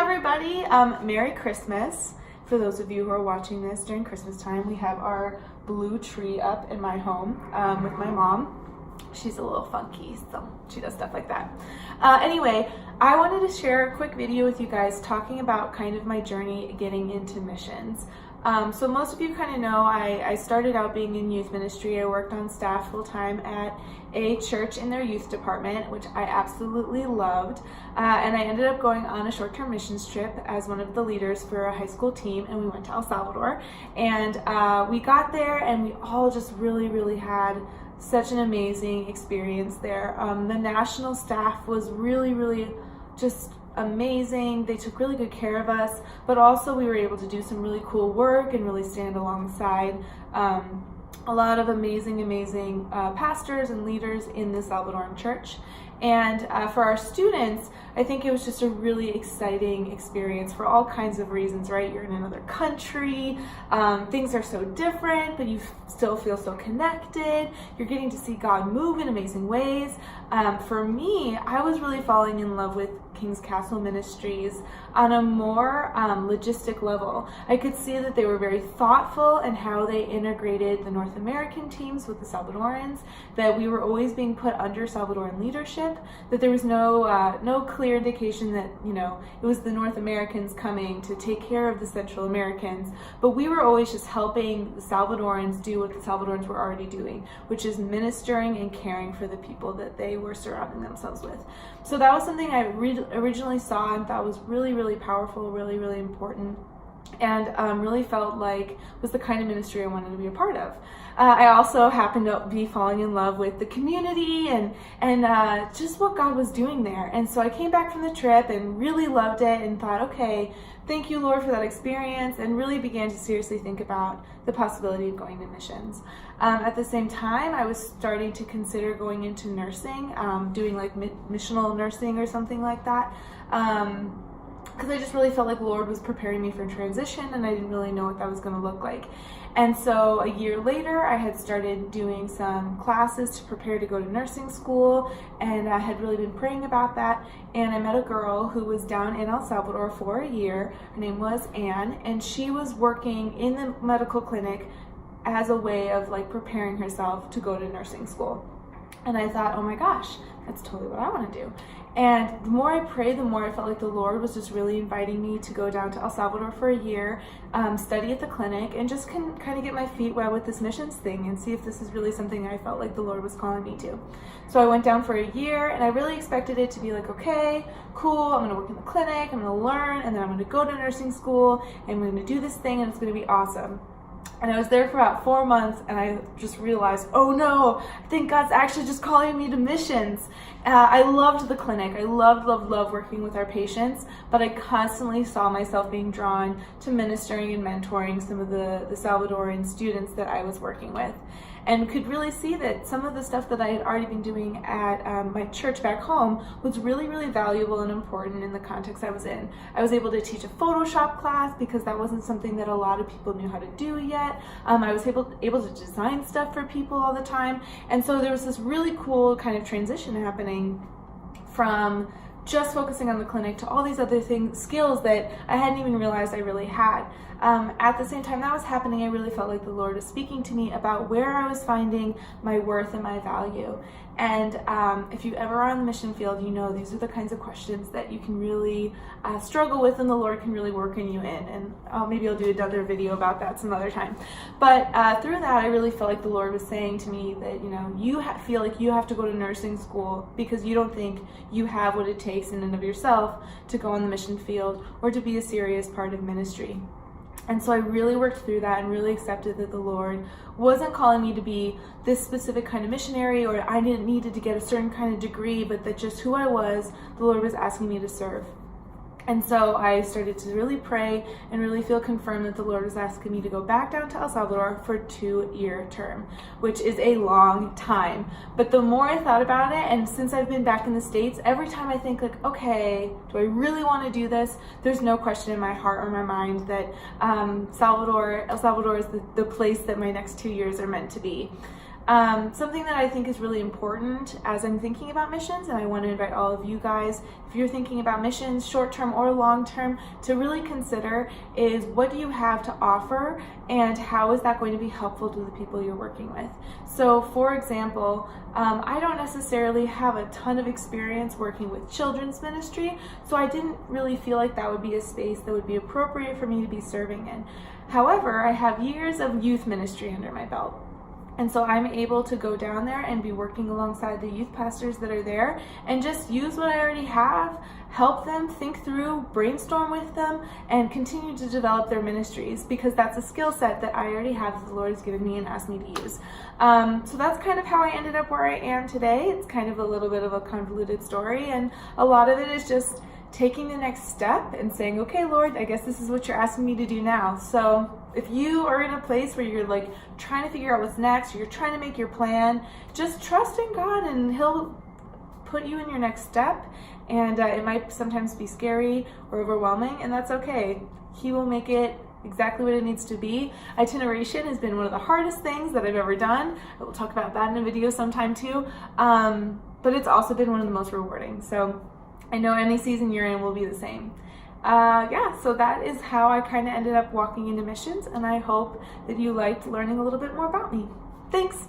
everybody. Merry Christmas. For those of you who are watching this during Christmas time, we have our blue tree up in my home with my mom. She's a little funky, so she does stuff like that. Anyway, I wanted to share a quick video with you guys talking about kind of my journey getting into missions. So most of you kind of know I started out being in youth ministry. I worked on staff full-time at a church in their youth department, which I absolutely loved. And I ended up going on a short-term missions trip as one of the leaders for a high school team, and we went to El Salvador. And we got there and we all just really had such an amazing experience there. The national staff was really just amazing. They took really good care of us, but also we were able to do some really cool work and really stand alongside a lot of amazing pastors and leaders in the Salvadoran church. And for our students, I think it was just a really exciting experience for all kinds of reasons, right? You're in another country, things are so different, but you still feel so connected. You're getting to see God move in amazing ways. For me, I was really falling in love with King's Castle Ministries on a more logistic level. I could see that they were very thoughtful in how they integrated the North American teams with the Salvadorans, that we were always being put under Salvadoran leadership, that there was no clear indication that, you know, it was the North Americans coming to take care of the Central Americans, but we were always just helping the Salvadorans do what the Salvadorans were already doing, which is ministering and caring for the people that they were surrounding themselves with. So that was something I originally saw and thought was really powerful, really important, and really felt like was the kind of ministry I wanted to be a part of. I also happened to be falling in love with the community and just what God was doing there. And so I came back from the trip and really loved it and thought, okay, thank you, Lord, for that experience, and really began to seriously think about the possibility of going to missions. At the same time, I was starting to consider going into nursing, doing like missional nursing or something like that. Because I just really felt like the Lord was preparing me for transition, and I didn't really know what that was going to look like. And so a year later, I had started doing some classes to prepare to go to nursing school, and I had really been praying about that. And I met a girl who was down in El Salvador for a year. Her name was Anne, and she was working in the medical clinic as a way of like preparing herself to go to nursing school. And I thought, oh my gosh, that's totally what I want to do. And the more I prayed, the more I felt like the Lord was just really inviting me to go down to El Salvador for a year, study at the clinic, and just kind of get my feet wet with this missions thing and see if this is really something I felt like the Lord was calling me to. So I went down for a year, and I really expected it to be like, okay, cool, I'm going to work in the clinic, I'm going to learn, and then I'm going to go to nursing school, and I'm going to do this thing, and it's going to be awesome. And I was there for about 4 months, and I just realized, oh no, I think God's actually just calling me to missions. I loved the clinic. I loved working with our patients, but I constantly saw myself being drawn to ministering and mentoring some of the Salvadoran students that I was working with, and could really see that some of the stuff that I had already been doing at my church back home was really valuable and important in the context I was in. I was able to teach a Photoshop class because that wasn't something that a lot of people knew how to do yet. I was able to design stuff for people all the time, and so there was this really cool kind of transition happening from just focusing on the clinic to all these other skills that I hadn't even realized I really had. At the same time that was happening, I really felt like the Lord was speaking to me about where I was finding my worth and my value. And if you ever are on the mission field, you know these are the kinds of questions that you can really struggle with, and the Lord can really work in you in. And maybe I'll do another video about that some other time. But through that, I really felt like the Lord was saying to me that, you know, you feel like you have to go to nursing school because you don't think you have what it takes in and of yourself to go on the mission field or to be a serious part of ministry. And so I really worked through that and really accepted that the Lord wasn't calling me to be this specific kind of missionary, or I needed to get a certain kind of degree, but that just who I was, the Lord was asking me to serve. And so I started to really pray and really feel confirmed that the Lord was asking me to go back down to El Salvador for a 2-year term, which is a long time. But the more I thought about it, and since I've been back in the States, every time I think like, okay, do I really want to do this? There's no question in my heart or my mind that El Salvador is the place that my next 2 years are meant to be. Something that I think is really important as I'm thinking about missions, and I want to invite all of you guys, if you're thinking about missions, short-term or long-term, to really consider is what do you have to offer and how is that going to be helpful to the people you're working with. So for example, I don't necessarily have a ton of experience working with children's ministry, so I didn't really feel like that would be a space that would be appropriate for me to be serving in. However, I have years of youth ministry under my belt. And so I'm able to go down there and be working alongside the youth pastors that are there and just use what I already have, help them think through, brainstorm with them, and continue to develop their ministries, because that's a skill set that I already have that the Lord has given me and asked me to use. So that's kind of how I ended up where I am today. It's kind of a little bit of a convoluted story, and a lot of it is just taking the next step and saying, okay, Lord, I guess this is what you're asking me to do now. So if you are in a place where you're like trying to figure out what's next, or you're trying to make your plan, just trust in God and He'll put you in your next step. And it might sometimes be scary or overwhelming, and that's okay. He will make it exactly what it needs to be. Itineration has been one of the hardest things that I've ever done. I will talk about that in a video sometime too. But it's also been one of the most rewarding. So I know any season you're in will be the same. Yeah, so that is how I kind of ended up walking into missions, and I hope that you liked learning a little bit more about me. Thanks!